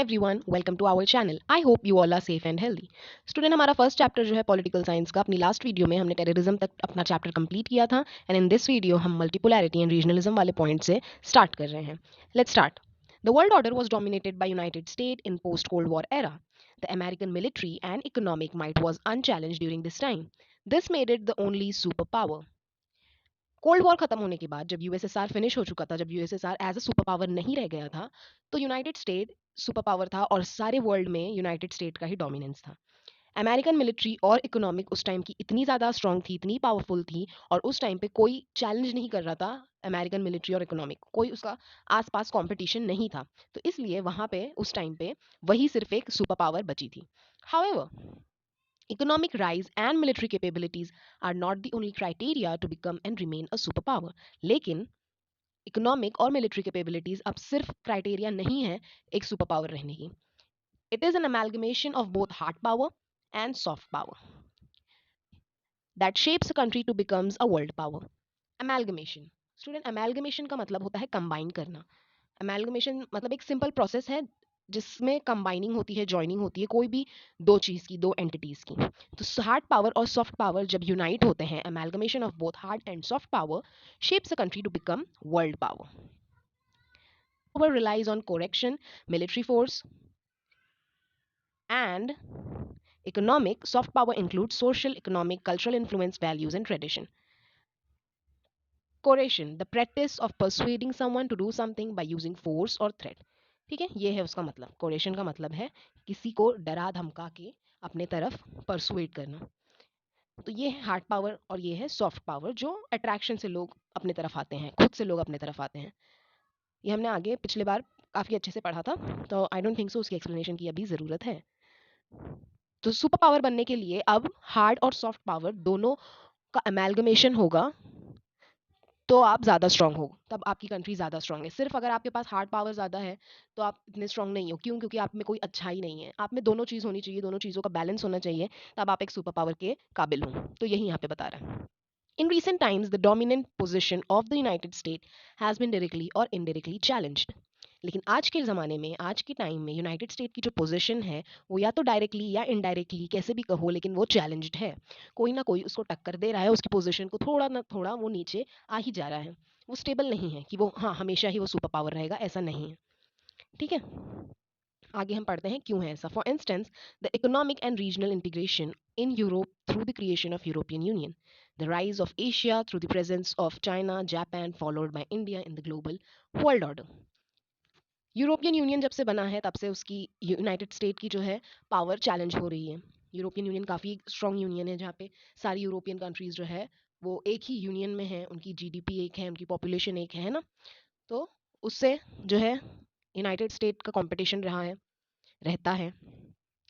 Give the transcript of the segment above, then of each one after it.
Everyone, welcome to our channel. I hope you all are safe and healthy. Student, हमारा first chapter जो है political science का, अपनी last video में हमने टेररिज्म तक अपना चैप्टर कंप्लीट किया था एंड इन दिस वीडियो हम मल्टीपोलैरिटी एंड रीजनलिज्म वाले पॉइंट से स्टार्ट कर रहे हैं। Let's start. The world order was dominated by United state in post cold war era. The American military and economic might was unchallenged during this time. This made it the only superpower. Cold war खत्म होने के बाद जब USSR finish हो चुका था, जब USSR as a super power नहीं रह गया था, तो यूनाइटेड स्टेट सुपर पावर था और सारे वर्ल्ड में यूनाइटेड स्टेट का ही डोमिनेंस था। अमेरिकन मिलिट्री और इकोनॉमिक उस टाइम की इतनी ज़्यादा स्ट्रांग थी, इतनी पावरफुल थी, और उस टाइम पे कोई चैलेंज नहीं कर रहा था अमेरिकन मिलिट्री और इकोनॉमिक, कोई उसका आसपास कंपटीशन नहीं था। तो इसलिए वहाँ पे उस टाइम पे वही सिर्फ एक सुपर पावर बची थी। However, economic rise and military capabilities are not the only criteria to become and remain a superpower. लेकिन इकोनॉमिक और मिलिट्री कैपेबिलिटीज अब सिर्फ क्राइटेरिया नहीं है एक सुपर पावर रहने की. It is an amalgamation of both hard power and soft power that shapes a country to becomes a world power. Amalgamation, student, amalgamation का मतलब होता है कंबाइन करना. अमेलगमेशन मतलब एक सिंपल प्रोसेस है जिसमें कंबाइनिंग होती है, जॉइनिंग होती है कोई भी दो चीज़ की, दो एंटिटीज़ की. तो हार्ड पावर और सॉफ्ट पावर जब यूनाइट होते हैं, amalgamation of both hard and soft power shapes a country to become world power. Power relies on correction, military force, and economic. Soft power includes social, economic, cultural influence, values, and tradition. Coercion, the practice of persuading someone to do something by using force or threat. ठीक है, ये है उसका मतलब. कोरेशन का मतलब है किसी को डरा धमका के अपने तरफ परसुएट करना. तो ये है हार्ड पावर और ये है सॉफ्ट पावर, जो अट्रैक्शन से लोग अपने तरफ आते हैं, खुद से लोग अपने तरफ आते हैं. ये हमने आगे पिछले बार काफ़ी अच्छे से पढ़ा था, तो आई डोंट थिंक सो उसकी एक्सप्लेनेशन की अभी ज़रूरत है. तो सुपर पावर बनने के लिए अब हार्ड और सॉफ्ट पावर दोनों का अमेलगमेशन होगा, तो आप ज़्यादा स्ट्रांग हो, तब आपकी कंट्री ज़्यादा स्ट्रांग है. सिर्फ अगर आपके पास हार्ड पावर ज़्यादा है तो आप इतने स्ट्रांग नहीं हो. क्यों? क्योंकि आप में कोई अच्छाई नहीं है. आप में दोनों चीज़ होनी चाहिए, दोनों चीज़ों का बैलेंस होना चाहिए, तब आप एक सुपर पावर के काबिल हो. तो यही यहाँ पे बता रहा है. In recent times, the dominant position of the United States has been directly or indirectly challenged. लेकिन आज के ज़माने में, आज के टाइम में यूनाइटेड स्टेट की जो पोजीशन है वो या तो डायरेक्टली या इनडायरेक्टली कैसे भी कहो, लेकिन वो चैलेंज्ड है. कोई ना कोई उसको टक्कर दे रहा है, उसकी पोजीशन को थोड़ा ना थोड़ा वो नीचे आ ही जा रहा है. वो स्टेबल नहीं है कि वो हाँ हमेशा ही वो सुपर पावर रहेगा, ऐसा नहीं है. ठीक है, आगे हम पढ़ते हैं क्यों है ऐसा. For instance, the economic and regional integration in Europe through the creation of European union, the rise of Asia through the presence of China, Japan, followed by India in the global world order. European union जब से बना है तब से उसकी United state की जो है पावर चैलेंज हो रही है. यूरोपियन यूनियन काफ़ी स्ट्रॉन्ग यूनियन है जहाँ पे सारी यूरोपियन कंट्रीज जो है वो एक ही यूनियन में है, उनकी जीडीपी एक है, उनकी पॉपुलेशन एक है ना. तो उससे जो है यूनाइटेड स्टेट का कंपटीशन रहा है, रहता है.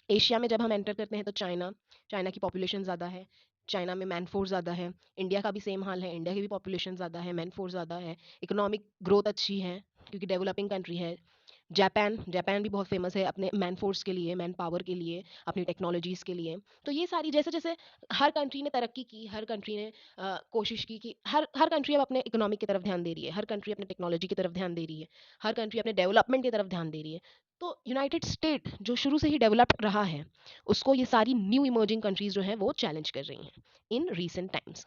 एशिया में जब हम एंटर करते हैं तो चाइना, चाइना की पॉपुलेशन ज़्यादा है, चाइना में मैन फोर्स ज़्यादा है. इंडिया का भी सेम हाल है, इंडिया की भी पॉपुलेशन ज़्यादा है, मैन फोर्स ज़्यादा है, इकोनॉमिक ग्रोथ अच्छी है क्योंकि डेवलपिंग कंट्री है. जापान, जापान भी बहुत फेमस है अपने मैन फोर्स के लिए, मैन पावर के लिए, अपनी टेक्नोलॉजीज़ के लिए. तो ये सारी जैसे जैसे हर कंट्री ने तरक्की की, हर कंट्री ने कोशिश की कि हर हर कंट्री अब अपने इकोनॉमिक की तरफ ध्यान दे रही है, हर कंट्री अपने टेक्नोलॉजी की तरफ ध्यान दे रही है, हर कंट्री अपने डेवलपमेंट की तरफ ध्यान दे रही है. तो यूनाइटेड स्टेट जो शुरू से ही डेवलप्ड रहा है, उसको ये सारी न्यू इमर्जिंग कंट्रीज जो हैं वो चैलेंज कर रही हैं in recent times.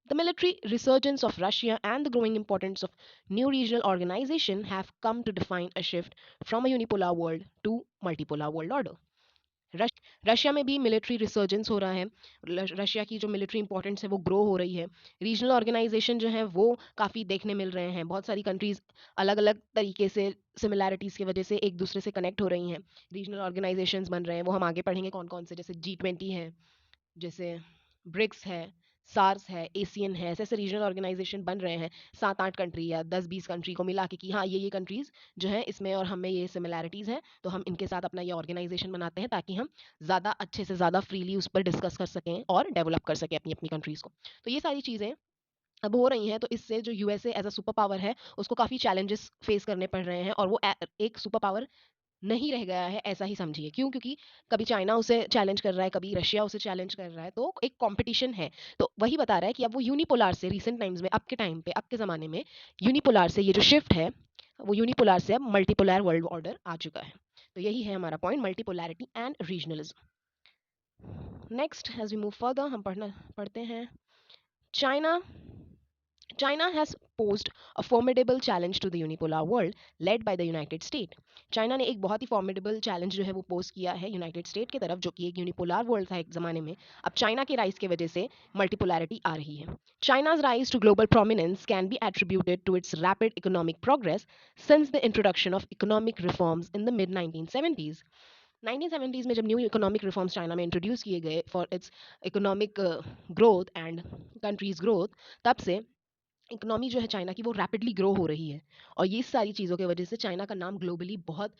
The military resurgence of Russia and the growing importance of new regional organization have come to define a shift from a unipolar world to multipolar world order. Russia में भी military resurgence हो रहा है, Russia की जो military importance है वो grow हो रही है. रीजनल ऑर्गेनाइजेशन जो है वो काफ़ी देखने मिल रहे हैं, बहुत सारी कंट्रीज अलग अलग तरीके से सिमिलैरिटीज़ की वजह से एक दूसरे से कनेक्ट हो रही हैं, रीजनल ऑर्गेनाइजेशंस बन रहे हैं. वो हम आगे पढ़ेंगे कौन कौन से, जैसे G20 है, जैसे ब्रिक्स है, सार्स है, एशियन है. ऐसे ऐसे रीजनल ऑर्गेनाइजेशन बन रहे हैं 7-8 कंट्री या 10-20 कंट्री को मिला के कि हाँ ये कंट्रीज जो है इसमें और हमें ये सिमिलैरिटीज़ हैं, तो हम इनके साथ अपना ये ऑर्गेनाइजेशन बनाते हैं ताकि हम ज़्यादा अच्छे से ज़्यादा फ्रीली उस पर डिस्कस कर सकें और डेवलप कर सकें अपनी अपनी कंट्रीज़ को. तो ये सारी चीज़ें अब हो रही हैं, तो इससे जो USA as a super power है उसको काफ़ी चैलेंजेस फेस करने पड़ रहे हैं और वो एक सुपर पावर नहीं रह गया है, ऐसा ही समझिए. क्यों? क्योंकि कभी चाइना उसे चैलेंज कर रहा है, कभी रशिया उसे चैलेंज कर रहा है, तो एक कंपटीशन है. तो वही बता रहा है कि अब वो यूनिपोलार से रीसेंट टाइम्स में, अब के टाइम पे, अब के ज़माने में यूनिपोलार से ये जो शिफ्ट है वो यूनिपोलार से अब मल्टीपोलर वर्ल्ड ऑर्डर आ चुका है. तो यही है हमारा point, multipolarity and regionalism. Next as we move further हम पढ़ते हैं China. China has posed a formidable challenge to the unipolar world led by the United States. China ने एक बहुत ही फॉर्मिडेबल चैलेंज जो है वो पोज किया है यूनाइटेड स्टेट की तरफ, जो कि एक यूनिपोलर वर्ल्ड था एक ज़माने में। अब चाइना के राइज की वजह से मल्टीपोलैरिटी आ रही है। China's rise to global prominence can be attributed to its rapid economic progress since the introduction of economic reforms in the mid 1970s. 1970s में जब न्यू इकोनॉमिक रिफॉर्म्स चाइना में introduce किए गए for its economic growth and countries growth, तब से economy जो है China की वो रैपिडली ग्रो हो रही है। और ये सारी चीज़ों की वजह से चाइना का नाम ग्लोबली बहुत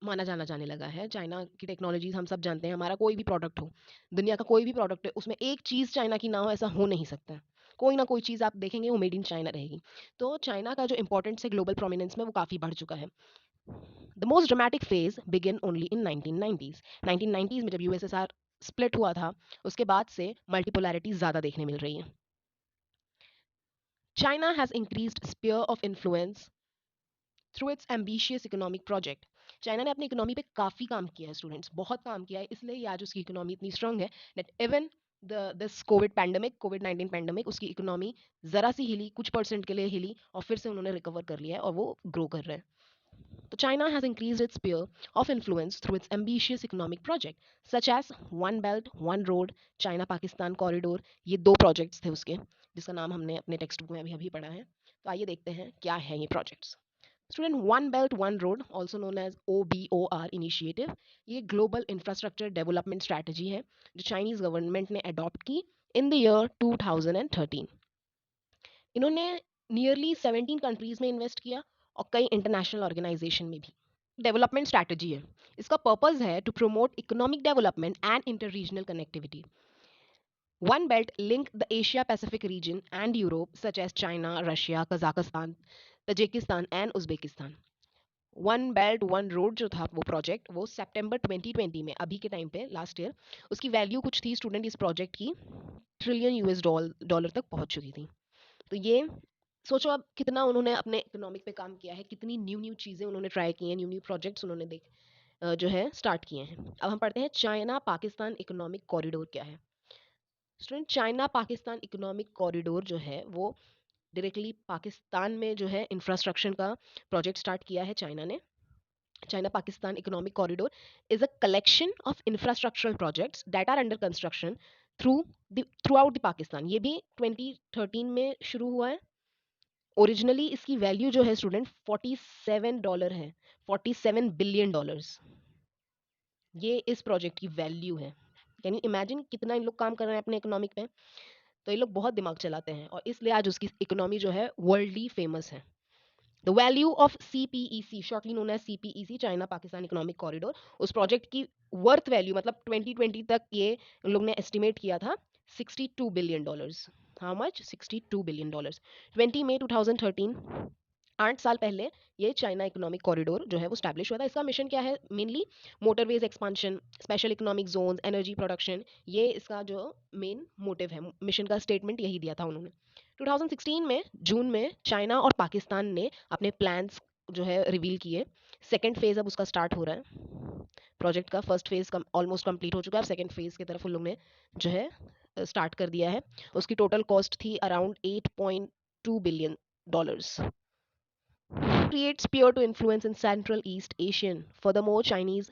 माना जाने लगा है। चाइना की टेक्नोलॉजीज हम सब जानते हैं, हमारा कोई भी प्रोडक्ट हो, दुनिया का कोई भी प्रोडक्ट है, उसमें एक चीज़ चाइना की ना हो ऐसा हो नहीं सकता। कोई ना कोई चीज़ आप देखेंगे वो मेड इन चाइना रहेगी। तो चाइना का जो इंपॉर्टेंस है ग्लोबल प्रोमिनेंस में वो काफ़ी बढ़ चुका है। The most dramatic phase begin only in 1990s। 1990s में जब यूएसएसआर स्प्लिट हुआ था, उसके बाद से मल्टीपोलैरिटी ज़्यादा देखने मिल रही है। China has increased sphere of influence through its ambitious economic project. China ने अपनी इकोनॉमी पे काफ़ी काम किया है स्टूडेंट्स, बहुत काम किया है, इसलिए आज उसकी इकोनॉमी इतनी स्ट्रांग है that even this Covid 19 pandemic उसकी इकोनॉमी ज़रा सी हिली, कुछ परसेंट के लिए हिली और फिर से उन्होंने रिकवर कर लिया है और वो ग्रो कर रहे हैं। तो China has increased its sphere of influence through its ambitious economic project such as One Belt, One Road, China Pakistan Corridor। ये दो प्रोजेक्ट्स थे उसके, जिसका नाम हमने अपने टेक्स्ट बुक में अभी अभी पढ़ा है। तो आइए देखते हैं क्या है ये projects. Student, one belt one road also known as OBOR initiative, ये ग्लोबल इंफ्रास्ट्रक्चर डेवलपमेंट स्ट्रैटेजी है जो चाइनीज गवर्नमेंट ने अडॉप्ट की इन द ईयर 2013। इन्होंने नियरली 17 कंट्रीज में इन्वेस्ट किया और कई इंटरनेशनल ऑर्गेनाइजेशन में भी। डेवलपमेंट स्ट्रैटेजी है, इसका पर्पस है to promote economic development and inter regional connectivity. One belt link the Asia Pacific region and Europe such as China, Russia, Kazakhstan, Tajikistan and Uzbekistan. One belt one road जो था वो project, वो सितंबर 2020 में, अभी के time पे last year, उसकी value कुछ थी स्टूडेंट इस प्रोजेक्ट की ट्रिलियन US डॉलर तक पहुंच चुकी थी। तो ये सोचो अब कितना उन्होंने अपने इकोनॉमिक पे काम किया है, कितनी न्यू न्यू चीज़ें उन्होंने ट्राई की हैं, न्यू न्यू प्रोजेक्ट्स उन्होंने जो है स्टार्ट किए हैं। अब हम पढ़ते हैं चाइना पाकिस्तान इकोनॉमिक कॉरिडोर क्या है। Student, China Pakistan economic corridor जो है वो डायरेक्टली पाकिस्तान में जो है इंफ्रास्ट्रक्चर का प्रोजेक्ट स्टार्ट किया है चाइना ने। China Pakistan Economic Corridor is a collection of infrastructural projects that are under construction throughout the Pakistan। ये भी 2013 में शुरू हुआ है। ओरिजिनली इसकी वैल्यू जो है स्टूडेंट $47 है, $47 बिलियन। ये इस प्रोजेक्ट की वैल्यू है। कैन यू इमेजिन कितना इन लोग काम कर रहे हैं अपने इकोनॉमिक पे। तो ये लोग बहुत दिमाग चलाते हैं और इसलिए आज उसकी इकोनॉमी जो है वर्ल्डली फेमस है। The value of CPEC, shortly known as CPEC, China Pakistan economic corridor, उस प्रोजेक्ट की वर्थ वैल्यू मतलब 2020 तक ये उन लोग ने एस्टिमेट किया था $62 बिलियन। How much? $62 बिलियन। 20 मई 2013, 8 साल पहले ये चाइना इकोनॉमिक कॉरिडोर जो है वो स्टैब्लिश हुआ था। इसका मिशन क्या है? Mainly motorways expansion, special economic zones, energy production, ये इसका जो मेन मोटिव है। मिशन का स्टेटमेंट यही दिया था उन्होंने। 2016 में जून में चाइना और पाकिस्तान ने अपने प्लान्स जो है रिवील किए। सेकेंड फेज अब उसका स्टार्ट हो रहा है। प्रोजेक्ट का फर्स्ट फेज ऑलमोस्ट कंप्लीट हो चुका है, अब सेकेंड फेज की तरफ उन लोग ने जो है स्टार्ट कर दिया है। उसकी टोटल कॉस्ट थी around $8.2 billion. Create sphere to influence in Central East Asian. Furthermore, Chinese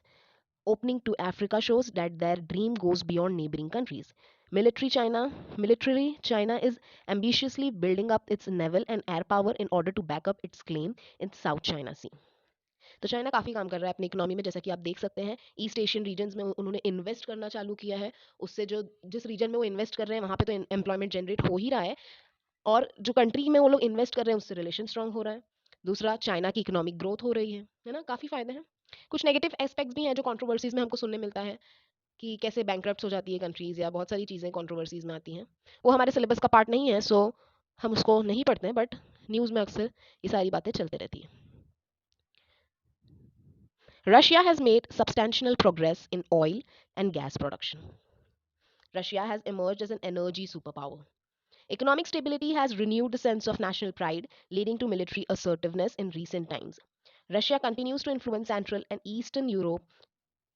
opening to Africa shows that their dream goes beyond neighboring countries. Militarily, China is ambitiously building up its naval and air power in order to back up its claim in South China Sea. तो China काफ़ी काम कर रहा है अपनी economy में, जैसा कि आप देख सकते हैं ईस्ट एशियन रीजन्स में उन्होंने इन्वेस्ट करना चालू किया है। उससे जो जिस रीजन में वो इन्वेस्ट कर रहे हैं वहाँ पे तो एम्प्लॉयमेंट जनरेट हो ही रहा है, और जो कंट्री में वो लोग इन्वेस्ट कर रहे हैं उससे रिलेशन स्ट्रांग हो रहा है। दूसरा, चाइना की इकोनॉमिक ग्रोथ हो रही है ना, काफ़ी फायदे हैं। कुछ नेगेटिव एस्पेक्ट्स भी हैं जो कंट्रोवर्सीज में हमको सुनने मिलता है कि कैसे बैंकरप्ट हो जाती है कंट्रीज, या बहुत सारी चीज़ें कंट्रोवर्सीज में आती हैं। वो हमारे सिलेबस का पार्ट नहीं है, सो हम उसको नहीं पढ़ते हैं, बट न्यूज़ में अक्सर ये सारी बातें चलते रहती हैं। Russia has made substantial progress in oil and gas production. Russia has emerged as an energy superpower. Economic stability has renewed the sense of national pride, leading to military assertiveness in recent times. Russia continues to influence Central and Eastern Europe,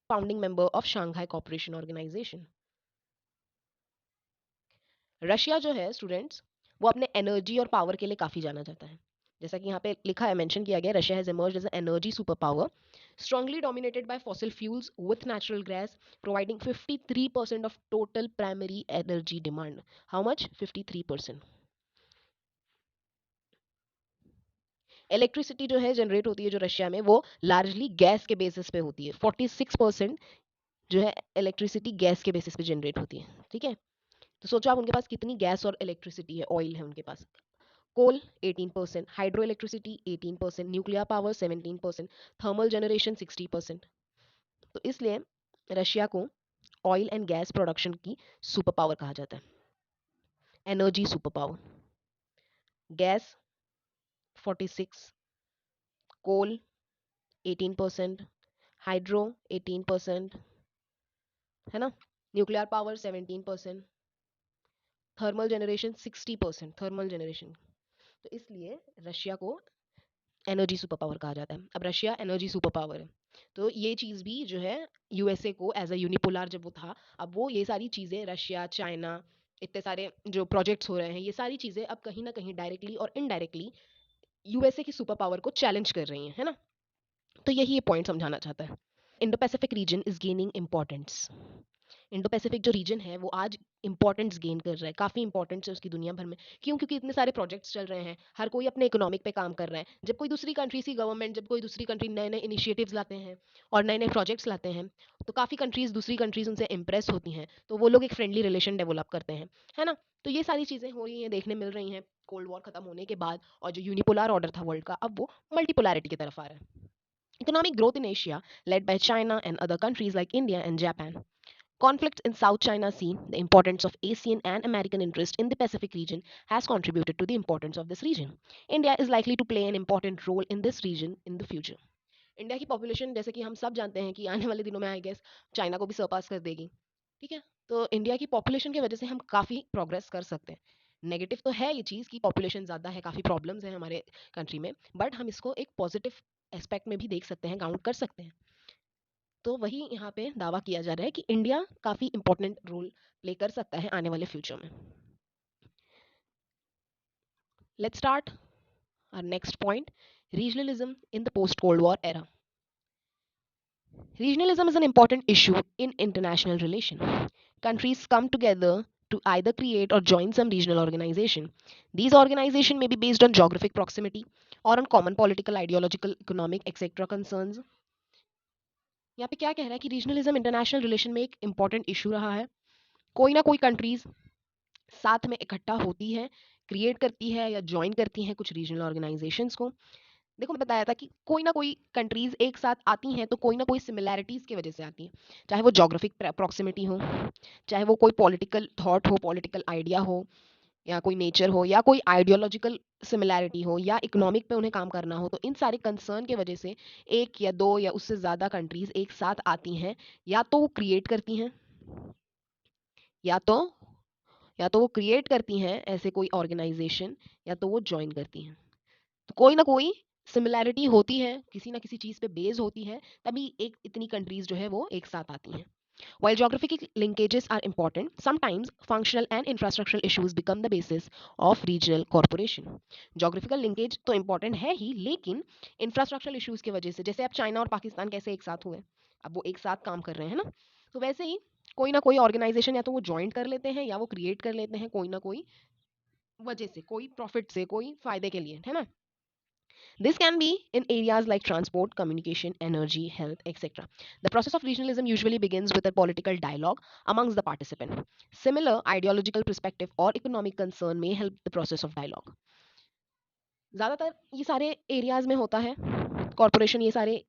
founding member of Shanghai Cooperation Organization. Russia जो है students, वो अपने energy और power के लिए काफ़ी जाना जाता है। जैसा कि यहाँ पे लिखा है, मेंशन किया गया, Russia has emerged as an energy superpower, strongly dominated by fossil fuels with natural gas, providing 53% of total primary energy demand. How much? 53%. Electricity जो है जनरेट होती है जो रशिया में, वो लार्जली गैस के बेसिस पे होती है। 46% जो है इलेक्ट्रिसिटी गैस के बेसिस पे जनरेट होती है। ठीक है, तो सोचो आप उनके पास कितनी गैस और इलेक्ट्रिसिटी है, ऑयल है उनके पास। कोल 18%, hydro electricity 18%, nuclear power 17%, thermal generation 60%। तो इसलिए रशिया को ऑयल एंड गैस प्रोडक्शन की सुपर पावर कहा जाता है, एनर्जी सुपर पावर। गैस 46, कोल 18%, हाइड्रो 18%, है ना, nuclear power 17%, thermal generation 60%, thermal generation. तो इसलिए रशिया को एनर्जी सुपर पावर कहा जाता है। अब रशिया एनर्जी सुपर पावर है, तो ये चीज़ भी जो है यूएसए को एज अ यूनिपोलर जब वो था, अब वो ये सारी चीज़ें रशिया, चाइना, इतने सारे जो प्रोजेक्ट्स हो रहे हैं, ये सारी चीज़ें अब कहीं ना कहीं डायरेक्टली और इनडायरेक्टली यूएसए की सुपर पावर को चैलेंज कर रही हैं, है ना। तो यही ये पॉइंट समझाना चाहता है। Indo Pacific region is gaining importance. Indo Pacific जो रीजन है वो आज इंपॉर्टेंस गेन कर रहा है, काफ़ी इंपॉर्टेंस है उसकी दुनिया भर में। क्यों? क्योंकि इतने सारे प्रोजेक्ट्स चल रहे हैं, हर कोई अपने इकोनॉमिक पे काम कर रहा है। जब कोई दूसरी कंट्री की गवर्नमेंट, जब कोई दूसरी कंट्री नए नए इनिशिएटिव्स लाते हैं और नए नए प्रोजेक्ट्स लाते हैं, तो काफ़ी कंट्रीज, दूसरी कंट्रीज उनसे इंप्रेस होती हैं, तो वो लोग एक फ्रेंडली रिलेशन डेवलप करते हैं, है ना। तो ये सारी चीज़ें हो रही हैं, देखने मिल रही हैं कोल्ड वॉर खत्म होने के बाद, और जो यूनिपोलर ऑर्डर था वर्ल्ड का, अब वो मल्टीपोलैरिटी की तरफ आ रहा है। Economic growth in Asia, led by China and other countries like India and Japan. Conflicts in South China Sea, the importance of Asian and American interest in the Pacific region has contributed to the importance of this region. India is likely to play an important role in this region in the future. India की population जैसे कि हम सब जानते हैं कि आने वाले दिनों में आई गेस चाइना को भी सरपास कर देगी। ठीक है, तो इंडिया की पॉपुलेशन की वजह से हम काफ़ी प्रोग्रेस कर सकते हैं। नेगेटिव तो है ये चीज़ कि पॉपुलेशन ज़्यादा है, काफ़ी प्रॉब्लम्स हैं हमारे कंट्री में, बट हम इसको एक पॉजिटिव एस्पेक्ट में भी देख सकते हैं, काउंट कर सकते हैं। तो वही यहाँ पे दावा किया जा रहा है कि इंडिया काफ़ी इंपॉर्टेंट रोल प्ले कर सकता है आने वाले फ्यूचर में। Let's start our next point, regionalism in the post cold war era. Regionalism is an important issue in international relation. Countries come together to either create or join some regional organization. These organizations may be based on geographic proximity or on common political, ideological, economic, etc. concerns. यहाँ पे क्या कह रहा है कि regionalism international relation में एक important issue रहा है। कोई ना कोई कंट्रीज साथ में इकट्ठा होती है, क्रिएट करती है या ज्वाइन करती हैं कुछ रीजनल ऑर्गेनाइजेशंस को। देखो मैं बताया था कि कोई ना कोई कंट्रीज एक साथ आती हैं तो कोई ना कोई सिमिलैरिटीज की वजह से आती हैं, चाहे वो जोग्राफिक प्रॉक्सिमिटी हो, चाहे वो कोई पॉलिटिकल थॉट हो, पॉलिटिकल आइडिया हो, या कोई नेचर हो, या कोई आइडियोलॉजिकल सिमिलैरिटी हो, या इकोनॉमिक पे उन्हें काम करना हो। तो इन सारे कंसर्न की वजह से एक या दो या उससे ज़्यादा कंट्रीज एक साथ आती हैं, या तो वो क्रिएट करती हैं, या तो या तो वो क्रिएट करती हैं ऐसे कोई ऑर्गेनाइजेशन, या तो वो ज्वाइन करती हैं। तो कोई ना कोई सिमिलैरिटी होती है, किसी ना किसी चीज़ पे बेस होती है, तभी एक इतनी कंट्रीज जो है वो एक साथ आती हैं। While geographic linkages are important, sometimes functional and infrastructural issues become the basis of regional cooperation. Geographical linkage तो important है ही, लेकिन infrastructural issues की वजह से, जैसे अब चाइना और पाकिस्तान कैसे एक साथ हुए, अब वो एक साथ काम कर रहे हैं ना, तो वैसे ही कोई ना कोई ऑर्गेनाइजेशन या तो वो ज्वाइन कर लेते हैं या वो क्रिएट कर लेते हैं, कोई ना कोई वजह से, कोई प्रॉफिट से, कोई फायदे के लिए, है ना। This can be in areas like transport, communication, energy, health, etc. The process of regionalism usually begins with a political dialogue amongst the participants. Similar ideological perspective or economic concern may help the process of dialogue. ज़्यादातर ये सारे areas में होता है, corporation ये सारे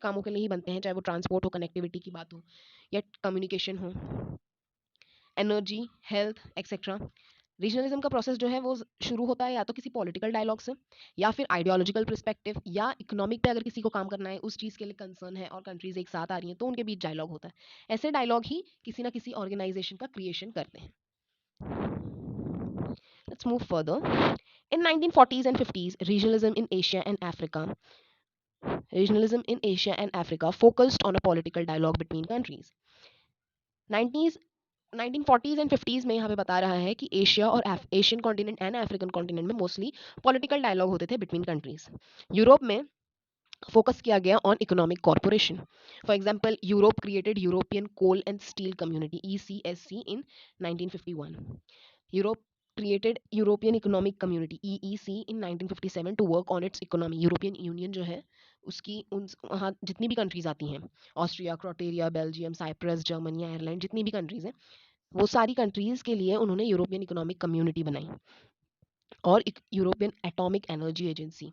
कामों के लिए ही बनते हैं, चाहे वो ट्रांसपोर्ट हो, कनेक्टिविटी की बात हो, या कम्युनिकेशन हो, एनर्जी, हेल्थ एक्सेट्रा। रीजनलिज्म का प्रोसेस जो है वो शुरू होता है या तो किसी पॉलिटिकल डायलॉग से, या फिर आइडियोलॉजिकल पर्सपेक्टिव, या इकोनॉमिक पे अगर किसी को काम करना है, उस चीज़ के लिए कंसर्न है और कंट्रीज एक साथ आ रही हैं, तो उनके बीच डायलॉग होता है। ऐसे डायलॉग ही किसी ना किसी ऑर्गेनाइजेशन का क्रिएशन करते हैं। Let's move further. In 1940s and 50s, regionalism in Asia and Africa Regionalism in Asia and Africa focused on a political dialogue between countries. 90s 1940s and 50s में यहाँ पे बता रहा है कि एशिया और Asian continent and African continent में mostly political dialogue होते थे बिटवीन कंट्रीज. यूरोप में फोकस किया गया on economic corporation. For example Europe created European coal and steel community ECSC in 1951. Europe created European Economic Community EEC in 1957 to work on its economy. European union जो है उसकी उन वहाँ जितनी भी कंट्रीज आती हैं, Austria, Croatia, Belgium, Cyprus, Germany, Ireland, जितनी भी कंट्रीज हैं, वो सारी कंट्रीज के लिए उन्होंने यूरोपियन इकोनॉमिक कम्युनिटी बनाई. और यूरोपियन एटॉमिक एनर्जी एजेंसी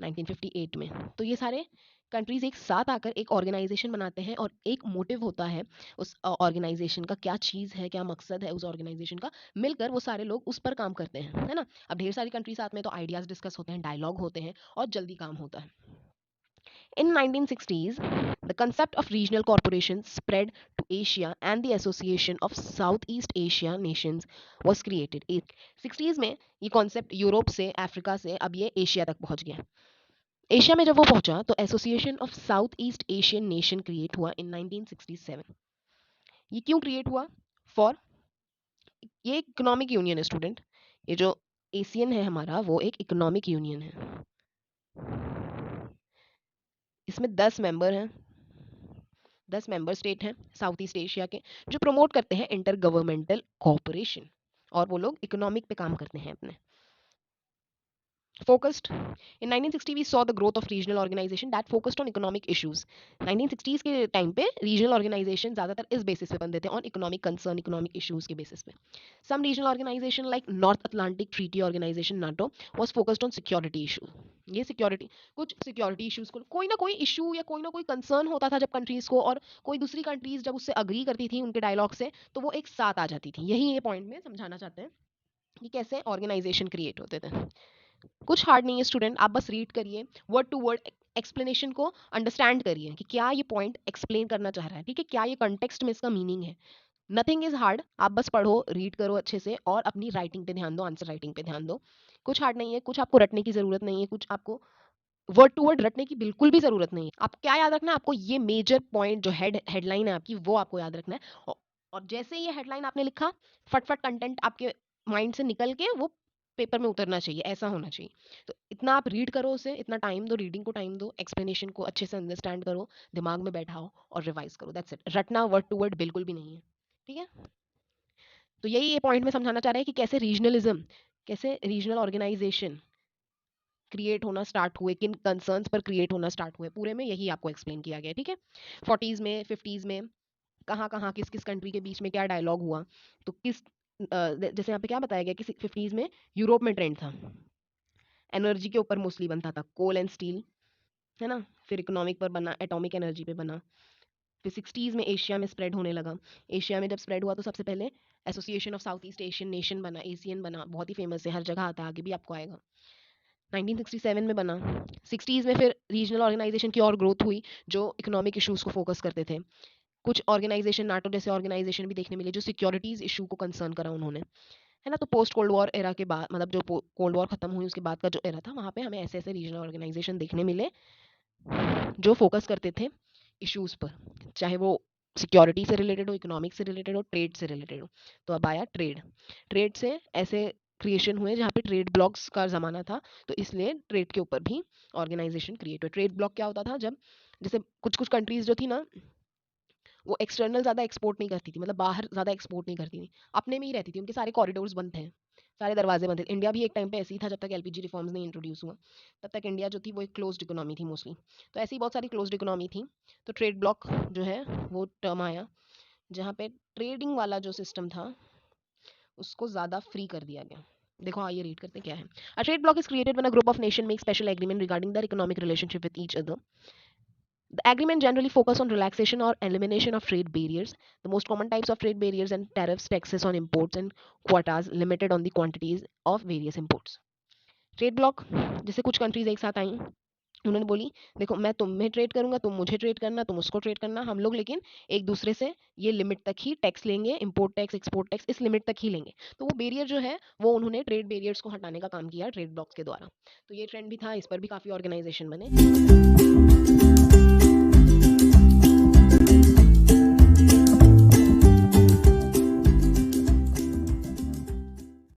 1958 में. तो ये सारे कंट्रीज एक साथ आकर एक ऑर्गेनाइजेशन बनाते हैं और एक मोटिव होता है उस ऑर्गेनाइजेशन का, क्या चीज़ है, क्या मकसद है उस ऑर्गेनाइजेशन का, मिलकर वो सारे लोग उस पर काम करते हैं, है ना. अब ढेर सारी कंट्री साथ में तो आइडियाज डिस्कस होते हैं, डायलॉग होते हैं और जल्दी काम होता है. In 1960s, the concept of regional corporations spread to Asia and the Association of Southeast Asia Nations was created. 60s में ये कॉन्सेप्ट यूरोप से, अफ्रीका से अब ये एशिया तक पहुंच गया. एशिया में जब वो पहुंचा तो association of south east Asian nation create हुआ इन 1967. ये क्यों क्रिएट हुआ? फॉर ये इकोनॉमिक यूनियन है स्टूडेंट. ये जो एशियन है हमारा वो एक इकोनॉमिक यूनियन है. इसमें 10 मेंबर हैं, 10 मेंबर स्टेट हैं साउथ ईस्ट एशिया के, जो प्रमोट करते हैं इंटर गवर्नमेंटल कोऑपरेशन, और वो लोग इकोनॉमिक पे काम करते हैं अपने. Focused in 1960 we saw the growth of regional organization that focused on economic issues. 1960s के टाइम पे regional organization ज़्यादातर इस बेसिस पे बनते थे, on economic concern, economic issues के बेसिस पे. Some regional organization like North Atlantic Treaty Organization NATO was focused on security issue. ये सिक्योरिटी, कुछ सिक्योरिटी इश्यूज को, कोई ना कोई इशू या कोई ना कोई कंसर्न होता था जब कंट्रीज को, और कोई दूसरी कंट्रीज जब उससे अग्री करती थी उनके डायलॉग से, तो वो एक साथ आ जाती थी. यही ये पॉइंट में समझाना चाहते हैं कि कैसे ऑर्गेनाइजेशन क्रिएट होते थे. कुछ हार्ड नहीं है स्टूडेंट, आप बस रीड करिए, वर्ड टू वर्ड एक्सप्लेनेशन को अंडरस्टैंड करिए कि क्या ये पॉइंट एक्सप्लेन करना चाह रहा है, ठीक है, क्या ये कंटेक्स्ट में इसका मीनिंग है. नथिंग इज हार्ड, आप बस पढ़ो, रीड करो अच्छे से और अपनी राइटिंग पे ध्यान दो, आंसर राइटिंग पे ध्यान दो. कुछ हार्ड नहीं है, कुछ आपको रटने की जरूरत नहीं है, कुछ आपको वर्ड टू वर्ड रटने की बिल्कुल भी जरूरत नहीं है. आप क्या याद रखना है आपको, ये मेजर पॉइंट जो हेडलाइन है आपकी वो आपको याद रखना है. और जैसे ये हेडलाइन आपने लिखा, फटफट कंटेंट आपके माइंड से निकल के वो पेपर में उतरना चाहिए, ऐसा होना चाहिए. तो इतना आप रीड करो उसे, इतना टाइम दो, रीडिंग को टाइम दो, एक्सप्लेनेशन को अच्छे से अंडरस्टैंड करो, दिमाग में बैठाओ और रिवाइज करो. That's it. रटना वर्ड टू वर्ड बिल्कुल भी नहीं है, ठीक है. तो यही ये पॉइंट में समझाना चाह रहे हैं कि कैसे रीजनलिज्म, कैसे रीजनल ऑर्गेनाइजेशन क्रिएट होना स्टार्ट हुए, किन कंसर्न्स पर क्रिएट होना स्टार्ट हुए, पूरे में यही आपको एक्सप्लेन किया गया, ठीक है. 40s में, 50s में कहाँ कहाँ किस किस कंट्री के बीच में क्या डायलॉग हुआ, तो किस जैसे यहाँ पे क्या बताया गया कि 50s में यूरोप में ट्रेंड था, एनर्जी के ऊपर मोस्टली बनता था, कोल एंड स्टील, है ना. फिर इकोनॉमिक पर बना, एटॉमिक एनर्जी पे बना. फिर 60s में एशिया में स्प्रेड होने लगा. एशिया में जब स्प्रेड हुआ तो सबसे पहले association of south east Asian nation बना, एशियन बना, बहुत ही फेमस है, हर जगह आता है, आगे भी आपको आएगा. 1967 में बना. 60s में फिर रीजनल ऑर्गेनाइजेशन की और ग्रोथ हुई जो इकोनॉमिक इश्यूज को फोकस करते थे. कुछ ऑर्गेनाइजेशन, नाटो जैसे ऑर्गेनाइजेशन भी देखने मिले जो सिक्योरिटीज इशू को कंसर्न करा उन्होंने, है ना. तो पोस्ट कोल्ड वॉर एरा के बाद, मतलब जो कोल्ड वॉर खत्म हुई उसके बाद का जो एरा था, वहाँ पे हमें ऐसे ऐसे रीजनल ऑर्गेनाइजेशन देखने मिले जो फोकस करते थे इश्यूज पर, चाहे वो सिक्योरिटी से रिलेटेड हो, इकोनॉमिक से रिलेटेड हो, ट्रेड से रिलेटेड हो. तो अब आया ट्रेड. ट्रेड से ऐसे क्रिएशन हुए जहाँ पे ट्रेड ब्लॉक्स का ज़माना था, तो इसलिए ट्रेड के ऊपर भी ऑर्गेनाइजेशन क्रिएट हुए. ट्रेड ब्लॉक क्या होता था, जब जैसे कुछ कुछ कंट्रीज जो थी ना, वो एक्सटर्नल ज़्यादा एक्सपोर्ट नहीं करती थी, मतलब बाहर ज़्यादा एक्सपोर्ट नहीं करती थी, अपने में ही रहती थी, उनके सारे कॉरिडोर्स बंद थे, सारे दरवाजे बंद थे. इंडिया भी एक टाइम पे ऐसे ही था, जब तक एलपीजी रिफॉर्म्स नहीं इंट्रोड्यूस हुआ, तब तक इंडिया जो थी वो एक क्लोज्ड इकोनॉमी थी मोस्टली. तो ऐसी बहुत सारी क्लोज्ड इकोनॉमी थी. तो ट्रेड ब्लॉक जो है वो टर्म आया जहाँ पे ट्रेडिंग वाला जो सिस्टम था उसको ज़्यादा फ्री कर दिया गया. देखो आइए रीड करते क्या है. अ trade block is created when a group of nation make special agreement regarding their economic relationship with each other. The agreement generally focus on relaxation or elimination of trade barriers. The most common types of trade barriers and tariffs, taxes on imports and quotas limited on the quantities of various imports. Trade block जैसे कुछ countries एक साथ आई, उन्होंने बोली देखो मैं तुम्हें trade करूंगा, तुम मुझे ट्रेड करना, तुम उसको ट्रेड करना, हम लोग लेकिन एक दूसरे से ये लिमिट तक ही टैक्स लेंगे, इंपोर्ट टैक्स एक्सपोर्ट टैक्स इस लिमिट तक ही लेंगे। तो वो बैरियर जो है वो उन्होंने ट्रेड बैरियर्स को हटाने का काम किया ट्रेड ब्लॉक्स के द्वारा। तो ये ट्रेंड भी था, इस पर भी काफ़ी ऑर्गेनाइजेशन बने।